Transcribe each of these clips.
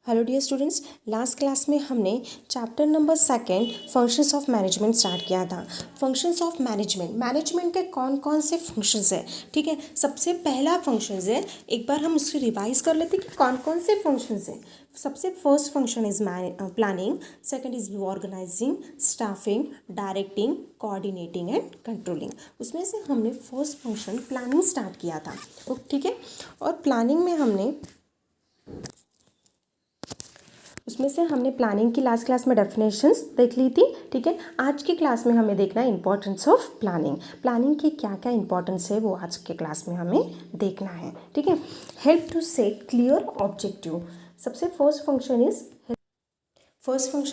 Hello dear students, last class में हमने chapter number 2 functions of management start किया था। फंक्शंस ऑफ मैनेजमेंट के कौन कौन से फंक्शंस है। ठीक है, सबसे पहला फंक्शंस है, एक बार हम उसको रिवाइज कर लेते हैं कि कौन कौन से फंक्शंस है। सबसे first function is planning, second is organizing, staffing, directing, coordinating and controlling. उसमें से हमने फर्स्ट फंक्शन प्लानिंग स्टार्ट किया था। ठीक है, और प्लानिंग में हमने प्लानिंग की लास्ट क्लास में डेफिनेशंस देख ली थी। ठीक है, आज की क्लास में हमें देखना है इंपॉर्टेंस ऑफ प्लानिंग की क्या क्या इंपॉर्टेंस है, वो आज के क्लास में हमें देखना है। ठीक है, help to set clear objective. सबसे first function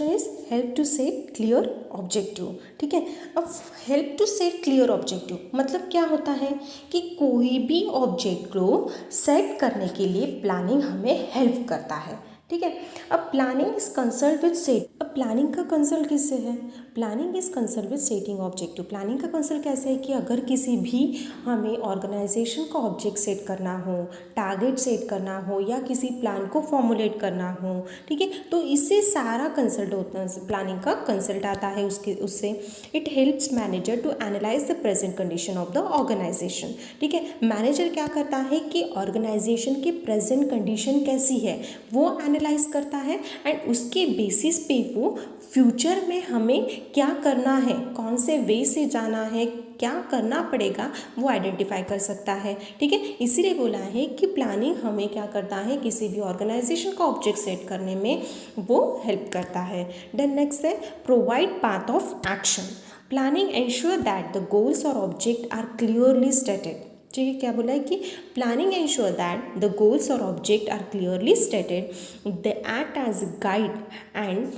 is help to set clear objective. ठीक है, अब help to set clear objective मतलब क्या होता है कि कोई भी ऑब्जेक्ट को सेट करने के लिए प्लानिंग हमें हेल्प करता है। ठीक है, अब planning is concern with set. अब प्लानिंग का कंसर्न किससे है? Planning is concern with setting objective. Planning का कंसर्न कैसे है कि अगर किसी भी हमें ऑर्गेनाइजेशन का ऑब्जेक्ट सेट करना हो, टारगेट सेट करना हो या किसी प्लान को फॉर्मुलेट करना हो, ठीक है, तो इससे सारा कंसल्ट होता है, प्लानिंग का कंसल्ट आता है उससे। It helps manager to analyze the present condition of the organization. ठीक है, मैनेजर क्या करता है कि ऑर्गेनाइजेशन की प्रेजेंट कंडीशन कैसी है वो एनालाइज करता है, एंड उसके बेसिस पे वो फ्यूचर में हमें क्या करना है, कौन से वे से जाना है, क्या करना पड़ेगा, वो आइडेंटिफाई कर सकता है। ठीक है, इसीलिए बोला है कि प्लानिंग हमें क्या करता है, किसी भी ऑर्गेनाइजेशन का ऑब्जेक्ट सेट करने में वो हेल्प करता है। देन नेक्स्ट है provide path of action. Planning ensure that the goals और ऑब्जेक्ट आर क्लियरली स्टेटेड। ठीक है, क्या बोला है कि planning ensure that the goals और object are clearly stated, they act as guide and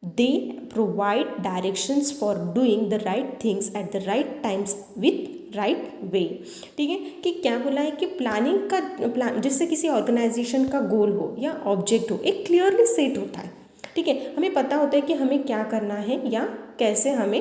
they provide directions for doing the right things at the right times with right way. ठीक है, कि क्या बोला है कि प्लानिंग का जिससे किसी ऑर्गेनाइजेशन का गोल हो या ऑब्जेक्ट हो, एक क्लियरली सेट होता है। ठीक है, हमें पता होता है कि हमें क्या करना है या कैसे हमें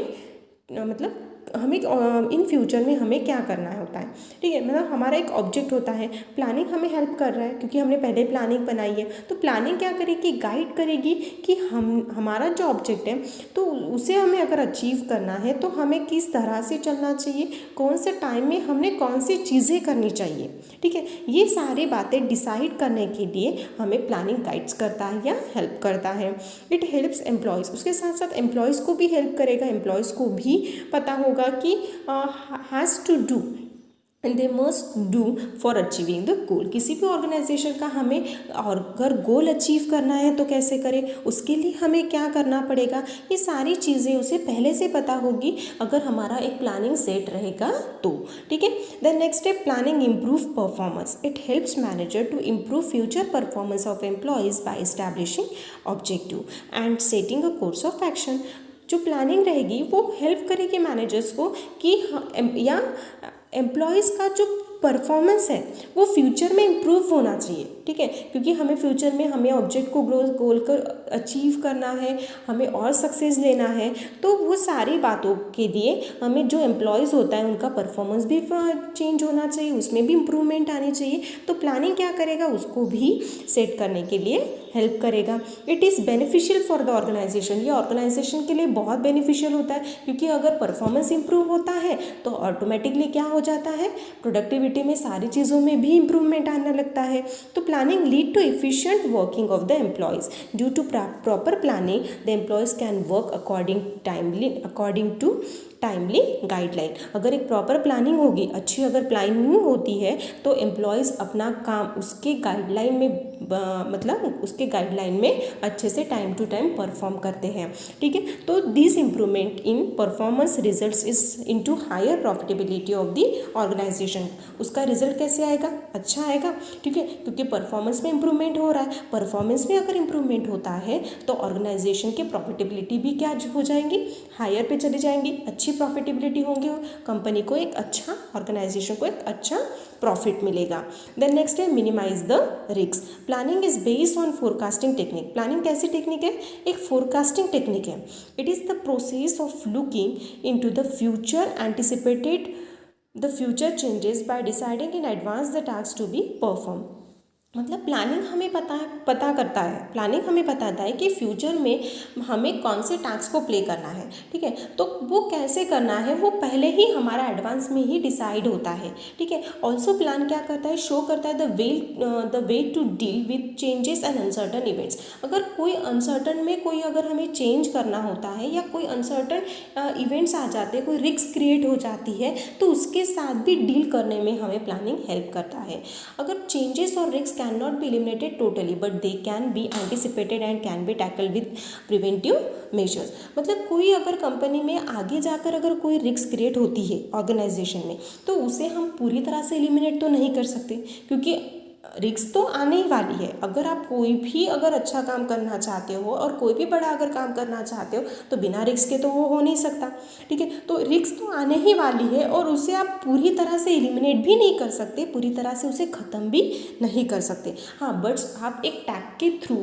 मतलब हमें इन फ्यूचर में हमें क्या करना होता है। ठीक है, मतलब हमारा एक ऑब्जेक्ट होता है, प्लानिंग हमें हेल्प कर रहा है क्योंकि हमने पहले प्लानिंग बनाई है। तो प्लानिंग क्या करेगी, गाइड करेगी कि हमारा जो ऑब्जेक्ट है तो उसे हमें अगर अचीव करना है तो हमें किस तरह से चलना चाहिए, कौन से टाइम में हमने कौन सी चीज़ें करनी चाहिए। ठीक है, ये सारी बातें डिसाइड करने के लिए हमें प्लानिंग गाइड्स करता है या हेल्प करता है। इट हेल्प्स एम्प्लॉयज़, उसके साथ साथ एम्प्लॉयज़ को भी हेल्प करेगा। एम्प्लॉयज़ को भी पता होगा कि has to do and they must do for achieving the goal. किसी भी ऑर्गेनाइजेशन का हमें और अगर गोल अचीव करना है तो कैसे करें, उसके लिए हमें क्या करना पड़ेगा, ये सारी चीज़ें उसे पहले से पता होगी अगर हमारा एक प्लानिंग सेट रहेगा तो। ठीक है, देन नेक्स्ट है planning improve performance. It helps manager to improve future performance of employees by establishing objective and setting a course of action. जो प्लानिंग रहेगी वो हेल्प करेगी मैनेजर्स को कि या एम्प्लॉयज़ का जो परफॉर्मेंस है वो फ्यूचर में इम्प्रूव होना चाहिए। ठीक है, क्योंकि हमें फ्यूचर में हमें ऑब्जेक्ट को गोल कर अचीव करना है, हमें और सक्सेस लेना है, तो वो सारी बातों के लिए हमें जो एम्प्लॉयज़ होता है उनका परफॉर्मेंस भी चेंज होना चाहिए, उसमें भी इम्प्रूवमेंट आनी चाहिए। तो प्लानिंग क्या करेगा, उसको भी सेट करने के लिए हेल्प करेगा। It is beneficial for the organization. ये ऑर्गेनाइजेशन के लिए बहुत बेनिफिशियल होता है क्योंकि अगर परफॉर्मेंस इंप्रूव होता है तो ऑटोमेटिकली क्या हो जाता है, प्रोडक्टिविटी में सारी चीज़ों में भी इम्प्रूवमेंट आने लगता है। तो planning lead to efficient working of the employees. Due to proper planning the employees can work according to timely guideline. अगर एक प्रॉपर प्लानिंग होगी, अच्छी अगर प्लानिंग होती है तो एम्प्लॉयज़ अपना काम उसके गाइडलाइन में मतलब उसके गाइडलाइन में अच्छे से टाइम टू टाइम परफॉर्म करते हैं। ठीक है, तो this improvement in performance results is into higher profitability of the organization. उसका रिजल्ट कैसे आएगा, अच्छा आएगा। ठीक है, क्योंकि परफॉर्मेंस में इम्प्रूवमेंट हो रहा है, परफॉर्मेंस में अगर इम्प्रूवमेंट होता है तो ऑर्गेनाइजेशन के प्रॉफिटेबिलिटी भी क्या हो जाएंगी, हायर पे चली जाएंगी, अच्छी प्रॉफिटेबिलिटी होंगी, कंपनी को एक अच्छा, ऑर्गेनाइजेशन को एक अच्छा प्रॉफिट मिलेगा। देन नेक्स्ट है minimize the risk. Planning is based on forecasting technique. Planning कैसी टेक्निक है, एक फोरकास्टिंग टेक्निक है। It is the process of looking into the future, anticipated the future changes by deciding in advance the task to be perform. मतलब planning हमें पता करता है, planning हमें बताता है कि फ्यूचर में हमें कौन से टास्क को प्ले करना है, ठीक है। तो वो कैसे करना है वो पहले ही हमारा एडवांस में ही डिसाइड होता है, ठीक है। ऑल्सो प्लान क्या करता है, शो करता है the way to deal with changes and uncertain events. अगर कोई अनसर्टन में कोई अगर हमें चेंज करना होता है या कोई अनसर्टन इवेंट्स आ जाते हैं, कोई रिस्क क्रिएट हो जाती है, तो उसके साथ भी डील करने में हमें प्लानिंग हेल्प करता है। अगर चेंजेस और risk can not be eliminated totally but they can be anticipated and can be tackle with preventive measures. मतलब कोई अगर कंपनी में आगे जाकर अगर कोई रिस्क क्रिएट होती है ऑर्गेनाइजेशन में, तो उसे हम पूरी तरह से एलिमिनेट तो नहीं कर सकते, क्योंकि रिस्क तो आने ही वाली है। अगर आप कोई भी अगर अच्छा काम करना चाहते हो और कोई भी बड़ा अगर काम करना चाहते हो तो बिना रिस्क के तो वो हो नहीं सकता, ठीक है। तो रिस्क तो आने ही वाली है और उसे आप पूरी तरह से एलिमिनेट भी नहीं कर सकते, पूरी तरह से उसे ख़त्म भी नहीं कर सकते। हाँ, बट आप एक टैग के थ्रू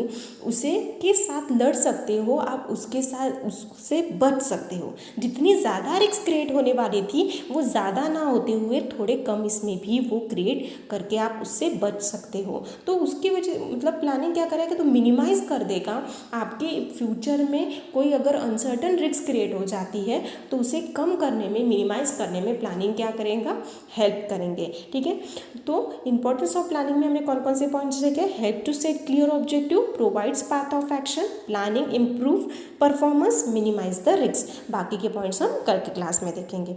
उसे के साथ लड़ सकते हो, आप उसके साथ उससे बच सकते हो। जितनी ज़्यादा रिस्क क्रिएट होने वाली थी वो ज़्यादा ना होते हुए थोड़े कम इसमें भी वो क्रिएट करके आप उससे बच सकते हो। तो उसकी वजह मतलब प्लानिंग क्या करेगा, तो मिनिमाइज़ कर देगा आपके फ्यूचर में कोई अगर अनसर्टन रिस्क क्रिएट हो जाती है तो उसे कम करने में, मिनिमाइज़ करने में प्लानिंग क्या करेगा, हेल्प करेंगे, ठीक है। तो इंपॉर्टेंस ऑफ प्लानिंग में हमने कौन कौन से पॉइंट्स देखे, help to set clear objective, provides path of action, planning improve performance, minimize the risk. बाकी के पॉइंट्स हम कल की क्लास में देखेंगे।